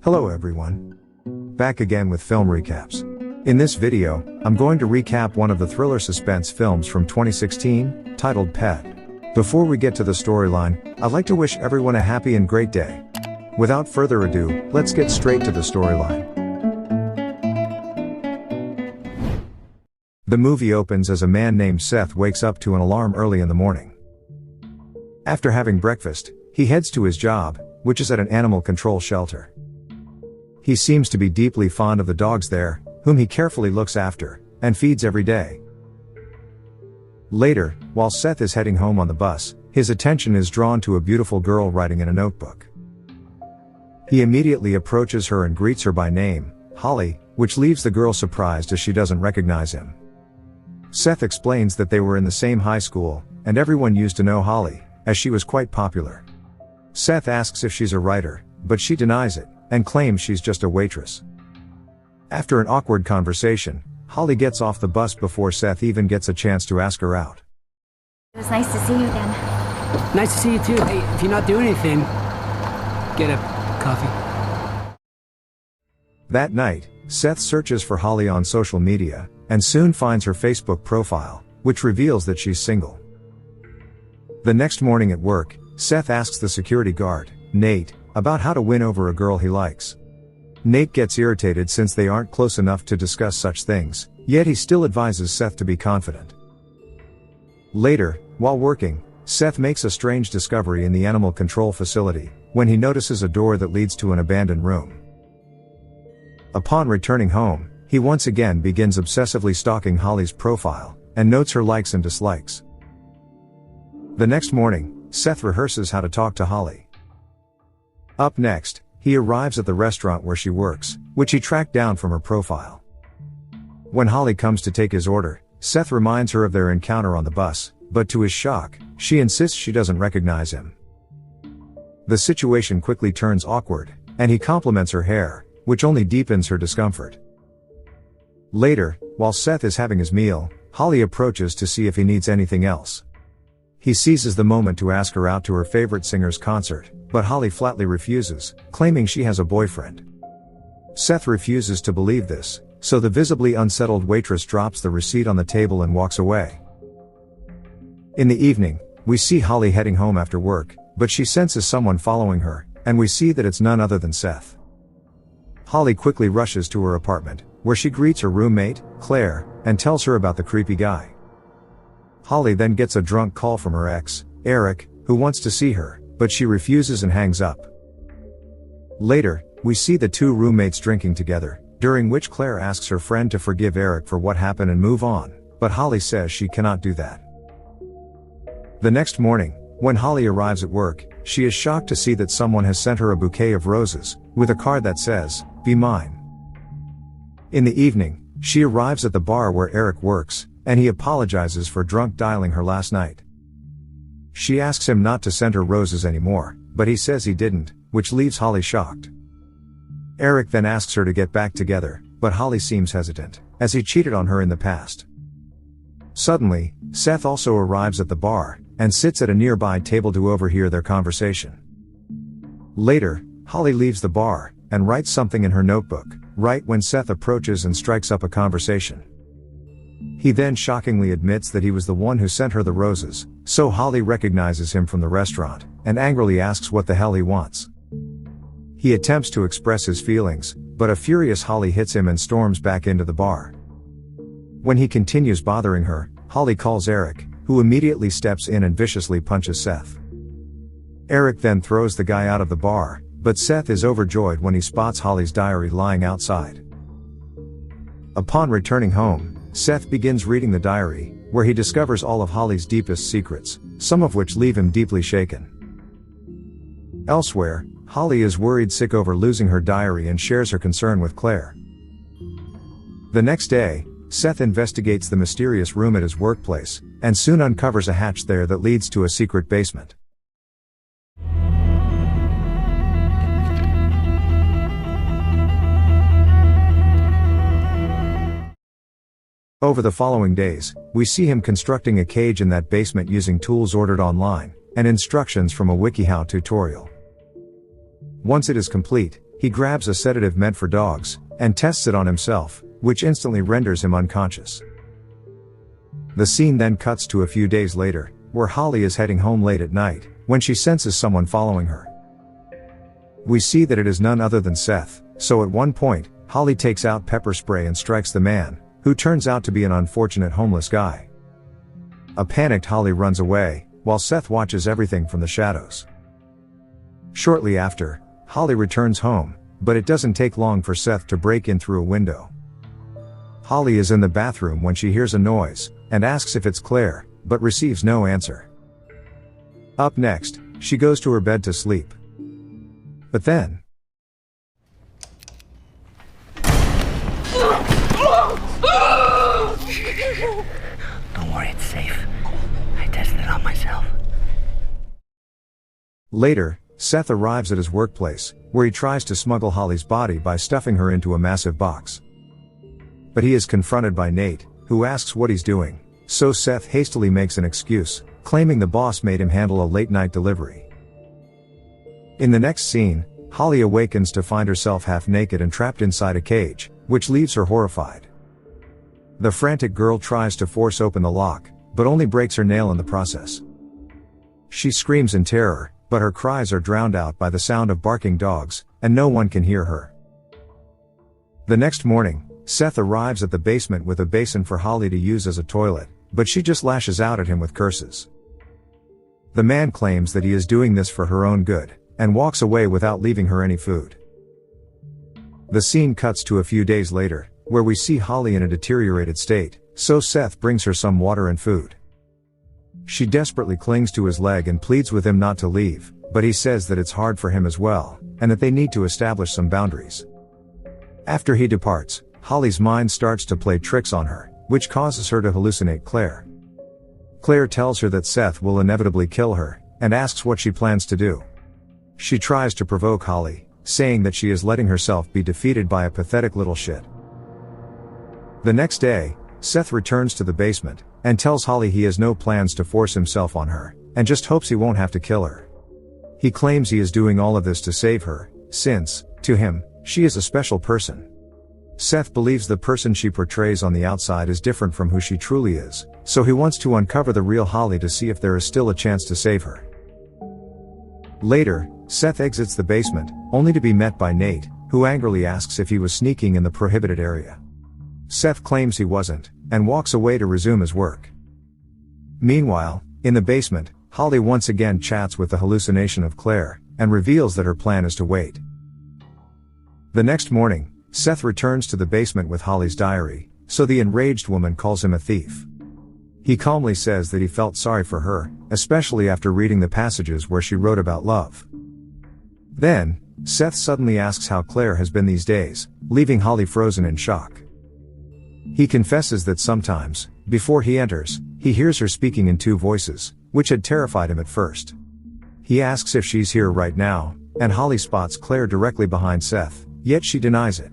Hello everyone. Back again with film recaps. In this video, I'm going to recap one of the thriller suspense films from 2016, titled Pet. Before we get to the storyline, I'd like to wish everyone a happy and great day. Without further ado, let's get straight to the storyline. The movie opens as a man named Seth wakes up to an alarm early in the morning. After having breakfast, he heads to his job, which is at an animal control shelter. He seems to be deeply fond of the dogs there, whom he carefully looks after, and feeds every day. Later, while Seth is heading home on the bus, his attention is drawn to a beautiful girl writing in a notebook. He immediately approaches her and greets her by name, Holly, which leaves the girl surprised as she doesn't recognize him. Seth explains that they were in the same high school, and everyone used to know Holly, as she was quite popular. Seth asks if she's a writer, but she denies it, and claims she's just a waitress. After an awkward conversation, Holly gets off the bus before Seth even gets a chance to ask her out. It was nice to see you again. Nice to see you too. Hey, if you're not doing anything, get a coffee. That night, Seth searches for Holly on social media, and soon finds her Facebook profile, which reveals that she's single. The next morning at work, Seth asks the security guard, Nate, about how to win over a girl he likes. Nate gets irritated since they aren't close enough to discuss such things, yet he still advises Seth to be confident. Later, while working, Seth makes a strange discovery in the animal control facility, when he notices a door that leads to an abandoned room. Upon returning home, he once again begins obsessively stalking Holly's profile, and notes her likes and dislikes. The next morning, Seth rehearses how to talk to Holly. Up next, he arrives at the restaurant where she works, which he tracked down from her profile. When Holly comes to take his order, Seth reminds her of their encounter on the bus, but to his shock, she insists she doesn't recognize him. The situation quickly turns awkward, and he compliments her hair, which only deepens her discomfort. Later, while Seth is having his meal, Holly approaches to see if he needs anything else. He seizes the moment to ask her out to her favorite singer's concert, but Holly flatly refuses, claiming she has a boyfriend. Seth refuses to believe this, so the visibly unsettled waitress drops the receipt on the table and walks away. In the evening, we see Holly heading home after work, but she senses someone following her, and we see that it's none other than Seth. Holly quickly rushes to her apartment, where she greets her roommate, Claire, and tells her about the creepy guy. Holly then gets a drunk call from her ex, Eric, who wants to see her, but she refuses and hangs up. Later, we see the two roommates drinking together, during which Claire asks her friend to forgive Eric for what happened and move on, but Holly says she cannot do that. The next morning, when Holly arrives at work, she is shocked to see that someone has sent her a bouquet of roses, with a card that says, "Be mine." In the evening, she arrives at the bar where Eric works, and he apologizes for drunk dialing her last night. She asks him not to send her roses anymore, but he says he didn't, which leaves Holly shocked. Eric then asks her to get back together, but Holly seems hesitant, as he cheated on her in the past. Suddenly, Seth also arrives at the bar, and sits at a nearby table to overhear their conversation. Later, Holly leaves the bar, and writes something in her notebook, right when Seth approaches and strikes up a conversation. He then shockingly admits that he was the one who sent her the roses, so Holly recognizes him from the restaurant, and angrily asks what the hell he wants. He attempts to express his feelings, but a furious Holly hits him and storms back into the bar. When he continues bothering her, Holly calls Eric, who immediately steps in and viciously punches Seth. Eric then throws the guy out of the bar, but Seth is overjoyed when he spots Holly's diary lying outside. Upon returning home, Seth begins reading the diary, where he discovers all of Holly's deepest secrets, some of which leave him deeply shaken. Elsewhere, Holly is worried sick over losing her diary and shares her concern with Claire. The next day, Seth investigates the mysterious room at his workplace, and soon uncovers a hatch there that leads to a secret basement. Over the following days, we see him constructing a cage in that basement using tools ordered online, and instructions from a WikiHow tutorial. Once it is complete, he grabs a sedative meant for dogs, and tests it on himself, which instantly renders him unconscious. The scene then cuts to a few days later, where Holly is heading home late at night, when she senses someone following her. We see that it is none other than Seth, so at one point, Holly takes out pepper spray and strikes the man, who turns out to be an unfortunate homeless guy. A panicked Holly runs away, while Seth watches everything from the shadows. Shortly after, Holly returns home, but it doesn't take long for Seth to break in through a window. Holly is in the bathroom when she hears a noise, and asks if it's Claire, but receives no answer. Up next, she goes to her bed to sleep. But then, Don't worry, it's safe. I tested it on myself. Later, Seth arrives at his workplace, where he tries to smuggle Holly's body by stuffing her into a massive box. But he is confronted by Nate, who asks what he's doing, so Seth hastily makes an excuse, claiming the boss made him handle a late-night delivery. In the next scene, Holly awakens to find herself half naked and trapped inside a cage, which leaves her horrified. The frantic girl tries to force open the lock, but only breaks her nail in the process. She screams in terror, but her cries are drowned out by the sound of barking dogs, and no one can hear her. The next morning, Seth arrives at the basement with a basin for Holly to use as a toilet, but she just lashes out at him with curses. The man claims that he is doing this for her own good, and walks away without leaving her any food. The scene cuts to a few days later, where we see Holly in a deteriorated state, so Seth brings her some water and food. She desperately clings to his leg and pleads with him not to leave, but he says that it's hard for him as well, and that they need to establish some boundaries. After he departs, Holly's mind starts to play tricks on her, which causes her to hallucinate Claire. Claire tells her that Seth will inevitably kill her, and asks what she plans to do. She tries to provoke Holly, saying that she is letting herself be defeated by a pathetic little shit. The next day, Seth returns to the basement, and tells Holly he has no plans to force himself on her, and just hopes he won't have to kill her. He claims he is doing all of this to save her, since, to him, she is a special person. Seth believes the person she portrays on the outside is different from who she truly is, so he wants to uncover the real Holly to see if there is still a chance to save her. Later, Seth exits the basement, only to be met by Nate, who angrily asks if he was sneaking in the prohibited area. Seth claims he wasn't, and walks away to resume his work. Meanwhile, in the basement, Holly once again chats with the hallucination of Claire, and reveals that her plan is to wait. The next morning, Seth returns to the basement with Holly's diary, so the enraged woman calls him a thief. He calmly says that he felt sorry for her, especially after reading the passages where she wrote about love. Then, Seth suddenly asks how Claire has been these days, leaving Holly frozen in shock. He confesses that sometimes, before he enters, he hears her speaking in two voices, which had terrified him at first. He asks if she's here right now, and Holly spots Claire directly behind Seth, yet she denies it.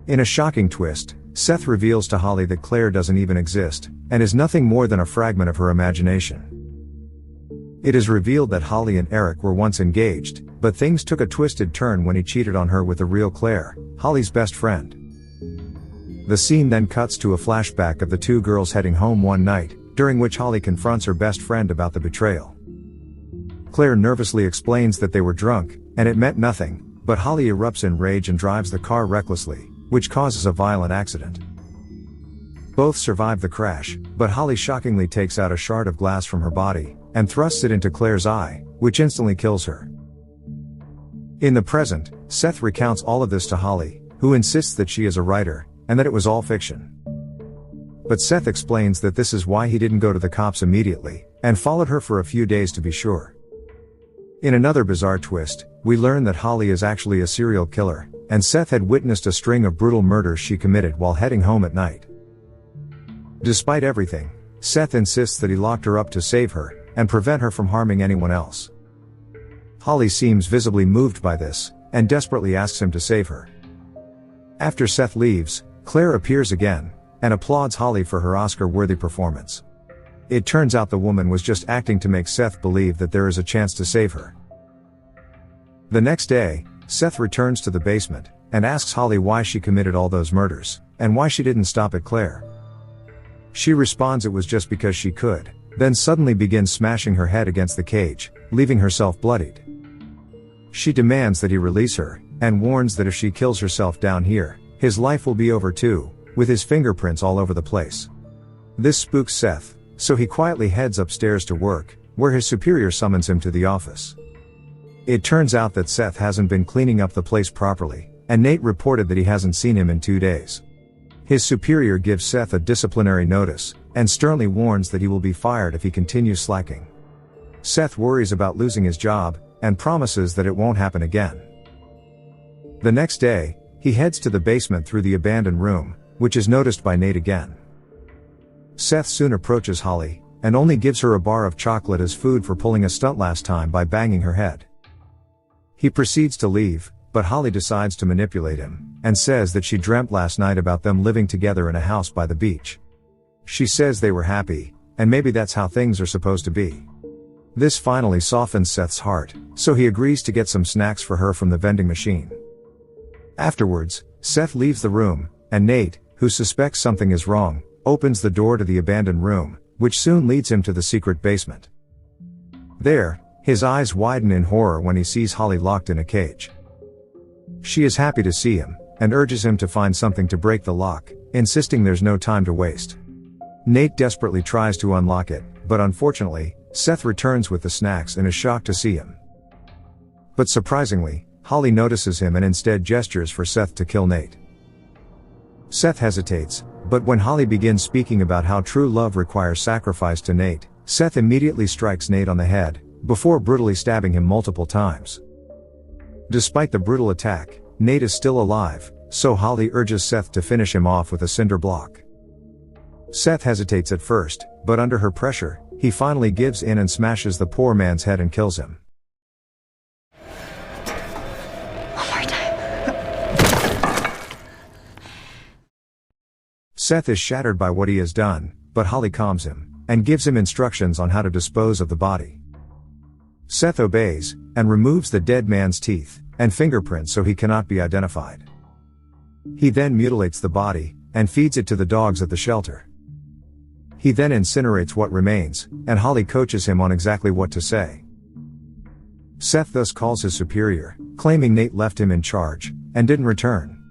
In a shocking twist, Seth reveals to Holly that Claire doesn't even exist, and is nothing more than a fragment of her imagination. It is revealed that Holly and Eric were once engaged, but things took a twisted turn when he cheated on her with the real Claire, Holly's best friend. The scene then cuts to a flashback of the two girls heading home one night, during which Holly confronts her best friend about the betrayal. Claire nervously explains that they were drunk, and it meant nothing, but Holly erupts in rage and drives the car recklessly, which causes a violent accident. Both survive the crash, but Holly shockingly takes out a shard of glass from her body, and thrusts it into Claire's eye, which instantly kills her. In the present, Seth recounts all of this to Holly, who insists that she is a writer, and that it was all fiction. But Seth explains that this is why he didn't go to the cops immediately, and followed her for a few days to be sure. In another bizarre twist, we learn that Holly is actually a serial killer, and Seth had witnessed a string of brutal murders she committed while heading home at night. Despite everything, Seth insists that he locked her up to save her, and prevent her from harming anyone else. Holly seems visibly moved by this, and desperately asks him to save her. After Seth leaves, Claire appears again, and applauds Holly for her Oscar-worthy performance. It turns out the woman was just acting to make Seth believe that there is a chance to save her. The next day, Seth returns to the basement, and asks Holly why she committed all those murders, and why she didn't stop at Claire. She responds it was just because she could, then suddenly begins smashing her head against the cage, leaving herself bloodied. She demands that he release her, and warns that if she kills herself down here, his life will be over too, with his fingerprints all over the place. This spooks Seth, so he quietly heads upstairs to work, where his superior summons him to the office. It turns out that Seth hasn't been cleaning up the place properly, and Nate reported that he hasn't seen him in 2 days. His superior gives Seth a disciplinary notice, and sternly warns that he will be fired if he continues slacking. Seth worries about losing his job, and promises that it won't happen again. The next day, he heads to the basement through the abandoned room, which is noticed by Nate again. Seth soon approaches Holly, and only gives her a bar of chocolate as food for pulling a stunt last time by banging her head. He proceeds to leave, but Holly decides to manipulate him, and says that she dreamt last night about them living together in a house by the beach. She says they were happy, and maybe that's how things are supposed to be. This finally softens Seth's heart, so he agrees to get some snacks for her from the vending machine. Afterwards, Seth leaves the room, and Nate, who suspects something is wrong, opens the door to the abandoned room, which soon leads him to the secret basement. There, his eyes widen in horror when he sees Holly locked in a cage. She is happy to see him, and urges him to find something to break the lock, insisting there's no time to waste. Nate desperately tries to unlock it, but unfortunately, Seth returns with the snacks and is shocked to see him. But surprisingly, Holly notices him and instead gestures for Seth to kill Nate. Seth hesitates, but when Holly begins speaking about how true love requires sacrifice to Nate, Seth immediately strikes Nate on the head, before brutally stabbing him multiple times. Despite the brutal attack, Nate is still alive, so Holly urges Seth to finish him off with a cinder block. Seth hesitates at first, but under her pressure, he finally gives in and smashes the poor man's head and kills him. One more time. Seth is shattered by what he has done, but Holly calms him, and gives him instructions on how to dispose of the body. Seth obeys, and removes the dead man's teeth and fingerprints so he cannot be identified. He then mutilates the body, and feeds it to the dogs at the shelter. He then incinerates what remains, and Holly coaches him on exactly what to say. Seth thus calls his superior, claiming Nate left him in charge, and didn't return.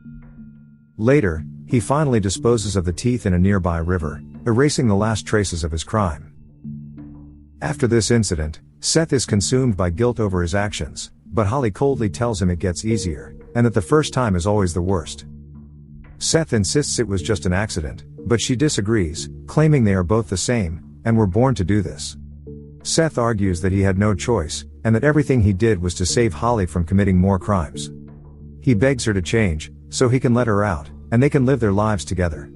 Later, he finally disposes of the teeth in a nearby river, erasing the last traces of his crime. After this incident, Seth is consumed by guilt over his actions, but Holly coldly tells him it gets easier, and that the first time is always the worst. Seth insists it was just an accident, but she disagrees, claiming they are both the same, and were born to do this. Seth argues that he had no choice, and that everything he did was to save Holly from committing more crimes. He begs her to change, so he can let her out, and they can live their lives together.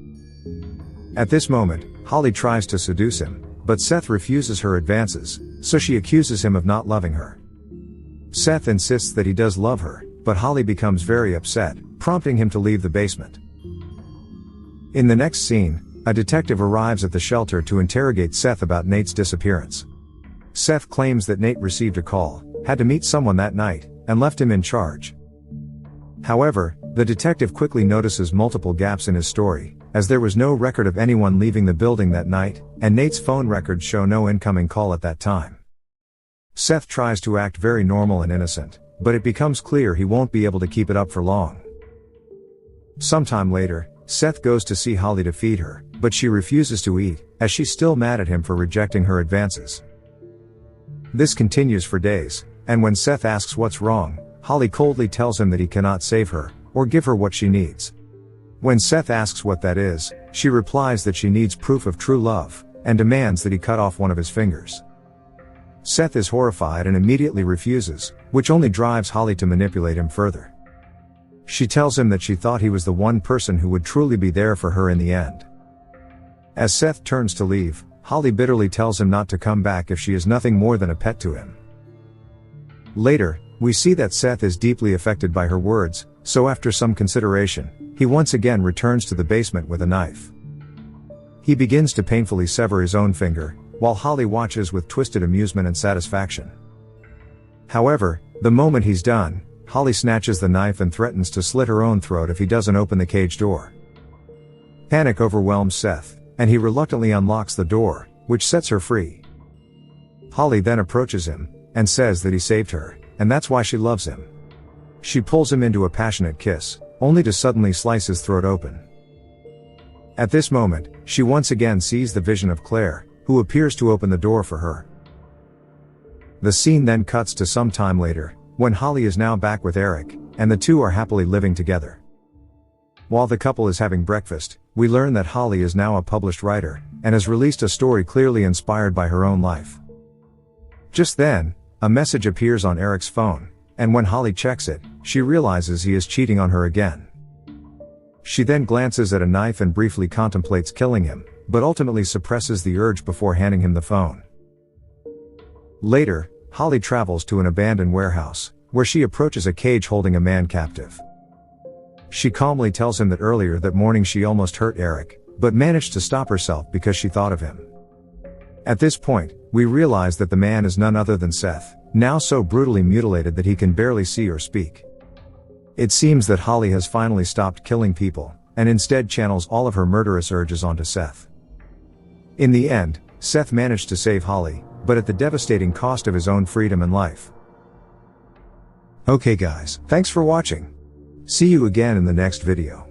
At this moment, Holly tries to seduce him, but Seth refuses her advances, so she accuses him of not loving her. Seth insists that he does love her, but Holly becomes very upset, prompting him to leave the basement. In the next scene, a detective arrives at the shelter to interrogate Seth about Nate's disappearance. Seth claims that Nate received a call, had to meet someone that night, and left him in charge. However, the detective quickly notices multiple gaps in his story, as there was no record of anyone leaving the building that night, and Nate's phone records show no incoming call at that time. Seth tries to act very normal and innocent, but it becomes clear he won't be able to keep it up for long. Sometime later, Seth goes to see Holly to feed her, but she refuses to eat, as she's still mad at him for rejecting her advances. This continues for days, and when Seth asks what's wrong, Holly coldly tells him that he cannot save her, or give her what she needs. When Seth asks what that is, she replies that she needs proof of true love, and demands that he cut off one of his fingers. Seth is horrified and immediately refuses, which only drives Holly to manipulate him further. She tells him that she thought he was the one person who would truly be there for her in the end. As Seth turns to leave, Holly bitterly tells him not to come back if she is nothing more than a pet to him. Later, we see that Seth is deeply affected by her words, so after some consideration, he once again returns to the basement with a knife. He begins to painfully sever his own finger, while Holly watches with twisted amusement and satisfaction. However, the moment he's done, Holly snatches the knife and threatens to slit her own throat if he doesn't open the cage door. Panic overwhelms Seth, and he reluctantly unlocks the door, which sets her free. Holly then approaches him, and says that he saved her, and that's why she loves him. She pulls him into a passionate kiss, only to suddenly slice his throat open. At this moment, she once again sees the vision of Claire, who appears to open the door for her. The scene then cuts to some time later, when Holly is now back with Eric, and the two are happily living together. While the couple is having breakfast, we learn that Holly is now a published writer, and has released a story clearly inspired by her own life. Just then, a message appears on Eric's phone, and when Holly checks it, she realizes he is cheating on her again. She then glances at a knife and briefly contemplates killing him, but ultimately suppresses the urge before handing him the phone. Later, Holly travels to an abandoned warehouse, where she approaches a cage holding a man captive. She calmly tells him that earlier that morning she almost hurt Eric, but managed to stop herself because she thought of him. At this point, we realize that the man is none other than Seth, now so brutally mutilated that he can barely see or speak. It seems that Holly has finally stopped killing people, and instead channels all of her murderous urges onto Seth. In the end, Seth managed to save Holly, but at the devastating cost of his own freedom and life. Okay guys, thanks for watching. See you again in the next video.